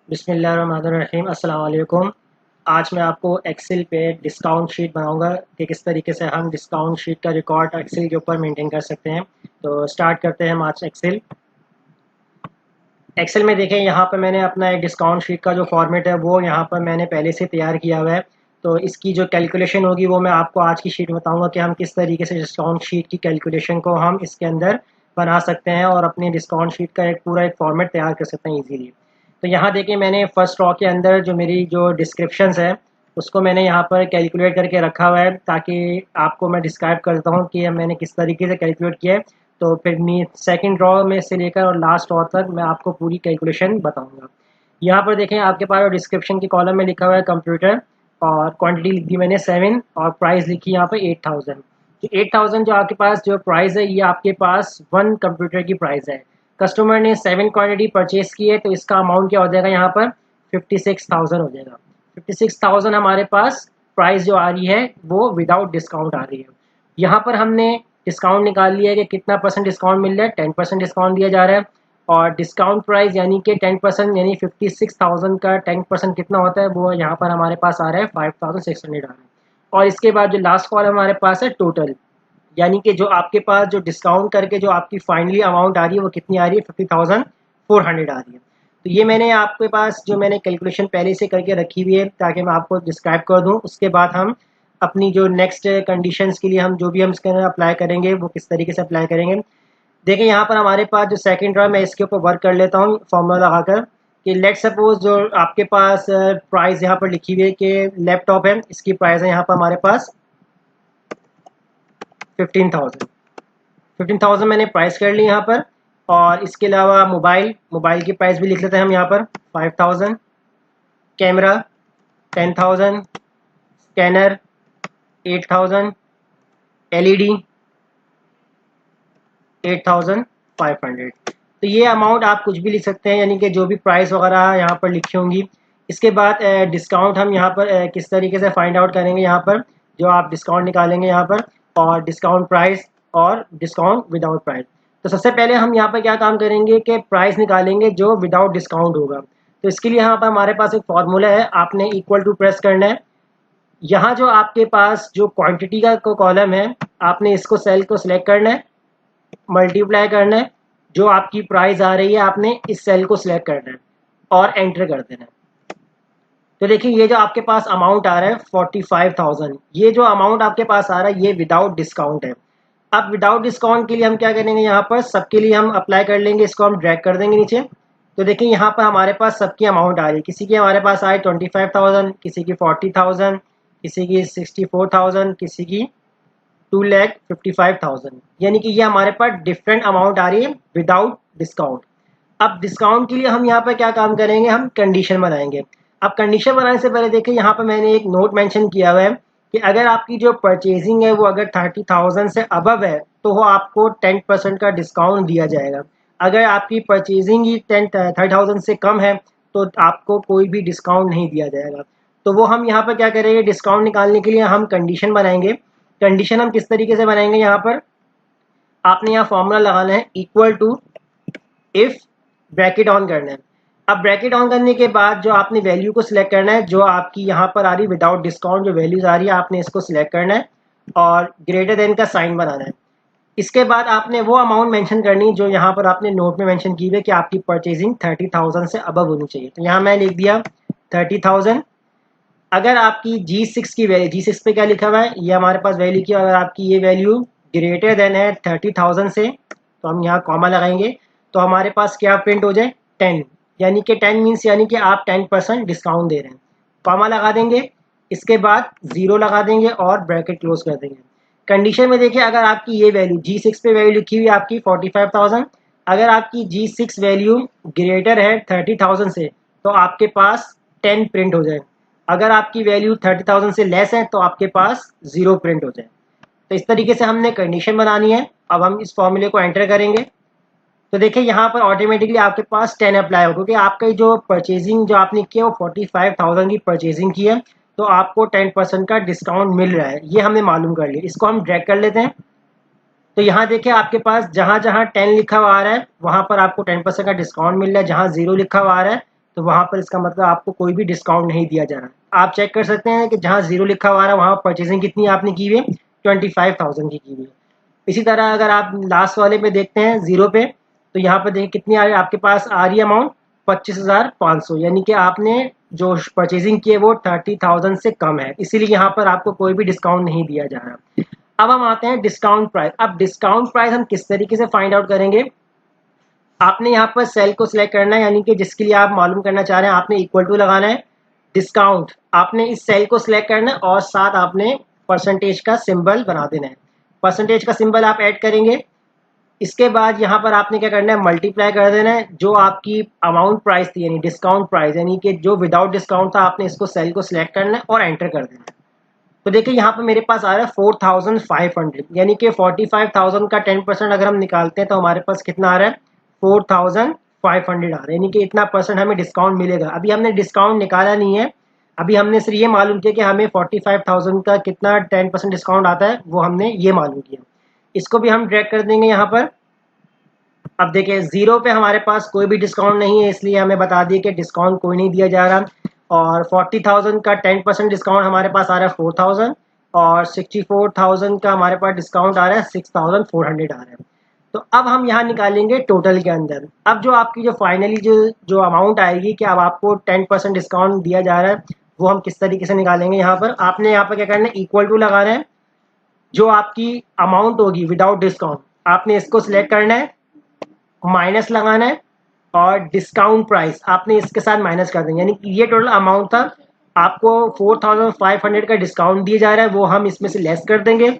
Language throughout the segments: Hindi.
बिस्मिल्लाहिर्रहमानिर्रहीम अस्सलाम वालेकुम। आज मैं आपको एक्सेल पे डिस्काउंट शीट बनाऊंगा कि किस तरीके से हम डिस्काउंट शीट का रिकॉर्ड एक्सेल के ऊपर मेंटेन कर सकते हैं। तो स्टार्ट करते हैं हम आज एक्सेल। एक्सेल में देखें, यहाँ पर मैंने अपना एक डिस्काउंट शीट का जो फॉर्मेट है वो यहाँ पर मैंने पहले से तैयार किया हुआ है। तो इसकी जो कैलकुलेशन होगी वो मैं आपको आज की शीट में बताऊँगा कि हम किस तरीके से डिस्काउंट शीट की कैलकुलेशन को हम इसके अंदर बना सकते हैं और अपनी डिस्काउंट शीट का एक पूरा एक फॉर्मेट तैयार कर सकते हैं ईजीली। तो यहाँ देखिए, मैंने फर्स्ट रॉ के अंदर जो मेरी जो डिस्क्रिप्शंस है उसको मैंने यहाँ पर कैलकुलेट करके रखा हुआ है, ताकि आपको मैं डिस्क्राइब करता हूँ कि मैंने किस तरीके से कैलकुलेट किया है। तो फिर मैं सेकंड रॉ में से लेकर और लास्ट रॉ तक मैं आपको पूरी कैलकुलेशन बताऊंगा। यहाँ पर देखें, आपके पास डिस्क्रिप्शन की कॉलम में लिखा हुआ है कंप्यूटर, और क्वांटिटी लिख दी मैंने 7 और प्राइस लिखी यहाँ पर 8000। तो 8000 जो आपके पास जो प्राइस है ये आपके पास 1 कंप्यूटर की प्राइस है। कस्टमर ने 7 क्वांटिटी परचेज की है, तो इसका अमाउंट क्या हो जाएगा, यहाँ पर 56,000 हो जाएगा। 56,000 हमारे पास प्राइस जो आ रही है वो विदाउट डिस्काउंट आ रही है। यहाँ पर हमने डिस्काउंट निकाल लिया है कि कितना परसेंट डिस्काउंट मिल रहा है, 10% डिस्काउंट दिया जा रहा है। और डिस्काउंट प्राइस यानी कि 10% यानी 56,000 का 10% कितना होता है वो यहाँ पर हमारे पास आ रहा है 5,600 आ रहा है। और इसके बाद जो लास्ट कॉलम हमारे पास है टोटल, यानी कि जो आपके पास जो डिस्काउंट करके जो आपकी फाइनली अमाउंट आ रही है वो कितनी आ रही है, 50,400 आ रही है। तो ये मैंने आपके पास जो मैंने कैलकुलेशन पहले से करके रखी हुई है ताकि मैं आपको डिस्क्राइब कर दूं। उसके बाद हम अपनी जो नेक्स्ट कंडीशंस के लिए हम जो भी हम इसके अंदर अप्लाई करेंगे वो किस तरीके से अप्लाई करेंगे। देखिए, यहाँ पर हमारे पास जो सेकंड रॉ, मैं इसके ऊपर वर्क कर लेता हूँ फॉर्मूला लगाकर कि लेट सपोज जो आपके पास प्राइस यहाँ पर लिखी हुई है कि लैपटॉप है, इसकी प्राइस है यहाँ पर हमारे पास 15,000 मैंने प्राइस कर ली यहाँ पर। और इसके अलावा मोबाइल की प्राइस भी लिख लेते हैं हम यहाँ पर 5,000, कैमरा 10,000, स्कैनर 8,000, एलईडी 8,500। तो ये अमाउंट आप कुछ भी लिख सकते हैं, यानी कि जो भी प्राइस वगैरह यहाँ पर लिखी होंगी। इसके बाद डिस्काउंट हम यहाँ पर किस तरीके से फाइंड आउट करेंगे, यहाँ पर जो आप डिस्काउंट निकालेंगे यहाँ पर, और डिस्काउंट प्राइस और डिस्काउंट विदाउट प्राइस। तो सबसे पहले हम यहाँ पर क्या काम करेंगे कि प्राइस निकालेंगे जो विदाउट डिस्काउंट होगा। तो इसके लिए यहाँ पर हमारे पास एक फॉर्मूला है, आपने इक्वल टू प्रेस करना है। यहाँ जो आपके पास जो क्वांटिटी का कॉलम है, आपने इसको सेल को सिलेक्ट करना है, मल्टीप्लाई करना है, जो आपकी प्राइस आ रही है आपने इस सेल को सिलेक्ट करना है और एंटर कर देना है। तो देखिए, ये जो आपके पास अमाउंट आ रहा है 45,000, ये जो अमाउंट आपके पास आ रहा है ये विदाउट डिस्काउंट है। अब विदाउट डिस्काउंट के लिए हम क्या करेंगे, यहाँ पर सबके लिए हम अप्लाई कर लेंगे, इसको हम ड्रैग कर देंगे नीचे। तो देखिए, यहाँ पर हमारे पास सबकी अमाउंट आ रही है। किसी की हमारे पास आए 25,000, किसी की 40,000, किसी की 64,000, किसी की 2,55,000, यानी कि ये हमारे पास डिफरेंट अमाउंट आ रही है विदाउट डिस्काउंट। अब डिस्काउंट के लिए हम यहाँ पर क्या काम करेंगे, हम कंडीशन बनाएंगे। अब कंडीशन बनाने से पहले देखिए, यहाँ पर मैंने एक नोट मेंशन किया हुआ है कि अगर आपकी जो परचेजिंग है वो अगर 30,000 से अबव है तो वो आपको 10% का डिस्काउंट दिया जाएगा। अगर आपकी परचेजिंग ही 30,000 से कम है तो आपको कोई भी डिस्काउंट नहीं दिया जाएगा। तो वो हम यहाँ पर क्या करेंगे, डिस्काउंट निकालने के लिए हम कंडीशन बनाएंगे। कंडीशन हम किस तरीके से बनाएंगे, यहाँ पर आपने यहाँ फॉर्मूला लगाना है equal to if, bracket on करना है। अब ब्रैकेट ऑन करने के बाद जो आपने वैल्यू को सिलेक्ट करना है, जो आपकी यहाँ पर आ रही विदाउट डिस्काउंट जो वैल्यूज आ रही है आपने इसको सिलेक्ट करना है और ग्रेटर देन का साइन बनाना है। इसके बाद आपने वो अमाउंट मेंशन करनी है जो यहाँ पर आपने नोट में मेंशन की हुई है कि आपकी परचेजिंग 30,000 से अबव होनी चाहिए। तो यहाँ मैं लिख दिया 30,000। अगर आपकी G6 की वैल्यू, G6 पे क्या लिखा हुआ है, ये हमारे पास वैल्यू की, अगर आपकी ये वैल्यू ग्रेटर देन है 30,000 से तो हम यहाँ कॉमा लगाएंगे। तो हमारे पास क्या प्रिंट हो जाए, 10, यानी कि 10 मीन्स यानी कि आप 10% डिस्काउंट दे रहे हैं। कॉमा लगा देंगे, इसके बाद 0 लगा देंगे और ब्रैकेट क्लोज कर देंगे। कंडीशन में देखिए, अगर आपकी ये वैल्यू G6 पे वैल्यू लिखी हुई आपकी 45,000, अगर आपकी G6 वैल्यू ग्रेटर है 30,000 से तो आपके पास 10 प्रिंट हो जाए। अगर आपकी वैल्यू 30,000 से लेस है तो आपके पास 0 प्रिंट हो जाए। तो इस तरीके से हमने कंडीशन बनानी है। अब हम इस फॉर्मूले को एंटर करेंगे। तो देखिए, यहाँ पर ऑटोमेटिकली आपके पास 10 अप्लाई होगा, क्योंकि आपका जो परचेजिंग जो आपने किया वो 45,000 की परचेजिंग की है, तो आपको 10% का डिस्काउंट मिल रहा है, ये हमने मालूम कर लिया। इसको हम ड्रैग कर लेते हैं। तो यहाँ देखिए, आपके पास जहाँ जहाँ 10 लिखा हुआ आ रहा है वहाँ पर आपको 10% का डिस्काउंट मिल रहा है, जहाँ 0 लिखा हुआ आ रहा है तो वहाँ पर इसका मतलब आपको कोई भी डिस्काउंट नहीं दिया जा रहा। आप चेक कर सकते हैं कि जहाँ 0 लिखा हुआ है वहाँ परचेजिंग कितनी आपने की हुई है, 25,000 की हुई है। इसी तरह अगर आप लास्ट वाले पे देखते हैं 0 पे, तो यहाँ पर देखिए कितनी आ रही है आपके पास आ रही है अमाउंट 25,500, यानी कि आपने जो परचेजिंग की है वो 30,000 से कम है, इसीलिए यहाँ पर आपको कोई भी डिस्काउंट नहीं दिया जा रहा। अब हम आते हैं डिस्काउंट प्राइस। अब डिस्काउंट प्राइस हम किस तरीके से फाइंड आउट करेंगे, आपने यहाँ पर सेल को सिलेक्ट करना है, यानी कि जिसके लिए आप मालूम करना चाह रहे हैं आपने इक्वल टू लगाना है, डिस्काउंट आपने इस सेल को सिलेक्ट करना है और साथ आपने परसेंटेज का सिंबल बना देना है। परसेंटेज का सिंबल आप ऐड करेंगे, इसके बाद यहाँ पर आपने क्या करना है, मल्टीप्लाई कर देना है जो आपकी अमाउंट प्राइस थी यानी डिस्काउंट प्राइस, यानी कि जो विदाउट डिस्काउंट था, आपने इसको सेल को सिलेक्ट करना है और एंटर कर देना है। तो देखिए यहाँ पर मेरे पास आ रहा है 4,500, यानी कि 45,000 का 10% अगर हम निकालते हैं तो हमारे पास कितना आ रहा है, 4,500 आ रहा है, यानी कि इतना परसेंट हमें डिस्काउंट मिलेगा। अभी हमने डिस्काउंट निकाला नहीं है, अभी हमने सिर्फ ये मालूम किया कि हमें 45,000 का कितना 10% डिस्काउंट आता है, वो हमने ये मालूम किया। इसको भी हम ड्रैग कर देंगे यहाँ पर। अब देखिए 0 पे हमारे पास कोई भी डिस्काउंट नहीं है, इसलिए हमें बता दिए कि डिस्काउंट कोई नहीं दिया जा रहा। और 40,000 का 10% डिस्काउंट हमारे पास आ रहा है 4,000, और 64,000 का हमारे पास डिस्काउंट आ रहा है 6,400 आ रहा है। तो अब हम यहाँ निकालेंगे टोटल के अंदर। अब जो आपकी जो फाइनली जो अमाउंट आएगी कि अब आपको 10% डिस्काउंट दिया जा रहा है, वो हम किस तरीके से निकालेंगे। यहाँ पर आपने यहाँ पर क्या करना है, इक्वल टू लगाना है, जो आपकी अमाउंट होगी विदाउट डिस्काउंट आपने इसको सिलेक्ट करना है, माइनस लगाना है, और डिस्काउंट प्राइस आपने इसके साथ माइनस कर देंगे, यानी कि ये टोटल अमाउंट था, आपको 4,500 का डिस्काउंट दिया जा रहा है, वो हम इसमें से लेस कर देंगे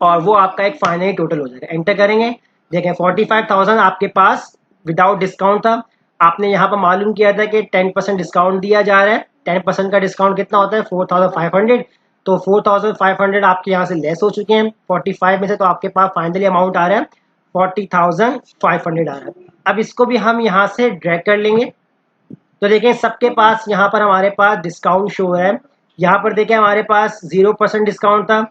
और वो आपका एक फाइनल टोटल हो जाएगा। एंटर करेंगे, देखें 45,000 आपके पास विदाउट डिस्काउंट था, आपने यहाँ पर मालूम किया था कि 10% डिस्काउंट दिया जा रहा है। 10% का डिस्काउंट कितना होता है, 4,500, तो 4,500 आपके यहाँ से लेस हो चुके हैं 45 में से, तो आपके पास फाइनली अमाउंट आ रहा है 40,500 आ रहा है। अब इसको भी हम यहाँ से ड्रैग कर लेंगे, तो देखें सबके पास यहाँ पर हमारे पास डिस्काउंट शो है। यहाँ पर देखें हमारे पास 0% डिस्काउंट था,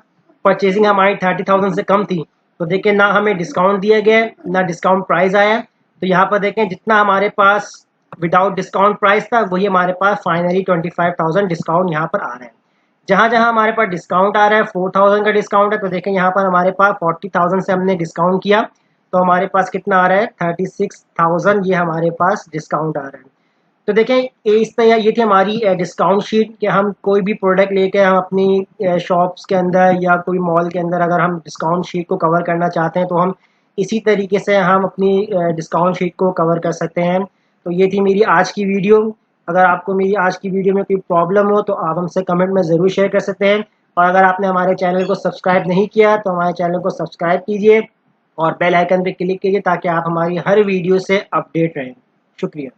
परचेजिंग हमारी 30,000 से कम थी, तो देखें ना हमें डिस्काउंट दिया गया ना डिस्काउंट प्राइस आया। तो यहाँ पर देखें जितना हमारे पास विदाउट डिस्काउंट प्राइस था वही हमारे पास फाइनली 25,000 डिस्काउंट यहाँ पर आ रहा है। जहाँ जहाँ हमारे पास डिस्काउंट आ रहा है 4,000 का डिस्काउंट है, तो देखें यहाँ पर हमारे पास 40,000 से हमने डिस्काउंट किया, तो हमारे पास कितना आ रहा है 36,000, ये हमारे पास डिस्काउंट आ रहा है। तो देखें इस तरह ये थी हमारी डिस्काउंट शीट कि हम कोई भी प्रोडक्ट लेके हम अपनी शॉप्स के अंदर या कोई मॉल के अंदर अगर हम डिस्काउंट शीट को कवर करना चाहते हैं तो हम इसी तरीके से हम अपनी डिस्काउंट शीट को कवर कर सकते हैं। तो ये थी मेरी आज की वीडियो। अगर आपको मेरी आज की वीडियो में कोई प्रॉब्लम हो तो आप हमसे कमेंट में ज़रूर शेयर कर सकते हैं, और अगर आपने हमारे चैनल को सब्सक्राइब नहीं किया तो हमारे चैनल को सब्सक्राइब कीजिए और बेल आइकन पर क्लिक कीजिए ताकि आप हमारी हर वीडियो से अपडेट रहें। शुक्रिया।